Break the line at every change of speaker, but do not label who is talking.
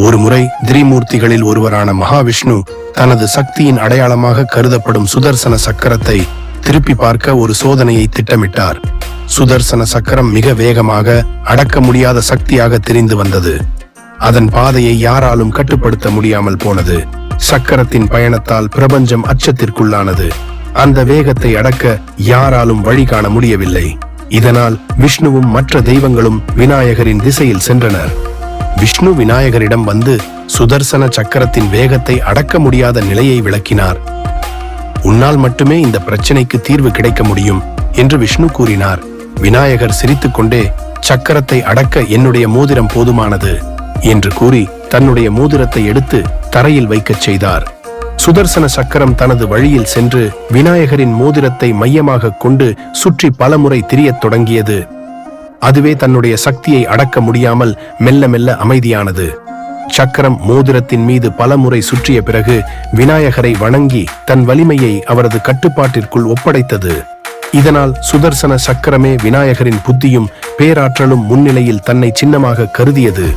ஒருமுறை திரிமூர்த்திகளில் ஒருவரான மகாவிஷ்ணு தனது சக்தியின் அடையாளமாக கருதப்படும் சுதர்சன சக்கரத்தை திருப்பி பார்க்க ஒரு சோதனையை திட்டமிட்டார். சுதர்சன சக்கரம் மிக வேகமாக அடக்க முடியாத சக்தியாக தெரிந்து வந்தது. அதன் பாதையை யாராலும் கட்டுப்படுத்த முடியாமல் போனது. சக்கரத்தின் பயணத்தால் பிரபஞ்சம் அச்சத்திற்குள்ளானது. அந்த வேகத்தை அடக்க யாராலும் வழி காண முடியவில்லை. இதனால் விஷ்ணுவும் மற்ற தெய்வங்களும் விநாயகரின் திசையில் சென்றனர். விஷ்ணு விநாயகரிடம் வந்து சுதர்சன சக்கரத்தின் வேகத்தை அடக்க முடியாத நிலையை விளக்கினார். உன்னால் மட்டுமே இந்த பிரச்சனைக்கு தீர்வு கிடைக்க முடியும் என்று விஷ்ணு கூறினார். விநாயகர் சிரித்துக்கொண்டே, சக்கரத்தை அடக்க என்னுடைய மோதிரம் போதுமானது என்று கூறி தன்னுடைய மோதிரத்தை எடுத்து தரையில் வைக்கச் செய்தார். சுதர்சன சக்கரம் தனது வழியில் சென்று விநாயகரின் மோதிரத்தை மையமாக கொண்டு சுற்றி பலமுறை திரியத் தொடங்கியது. அதுவே தன்னுடைய சக்தியை அடக்க முடியாமல் மெல்ல மெல்ல அமைதியானது. சக்கரம் மோதிரத்தின் மீது பலமுறை சுற்றிய பிறகு விநாயகரை வணங்கி தன் வலிமையை அவரது கட்டுப்பாட்டிற்குள் ஒப்படைத்தது. இதனால் சுதர்சன சக்கரமே விநாயகரின் புத்தியும் பேராற்றலும் முன்னிலையில் தன்னை சின்னமாக கருதியது.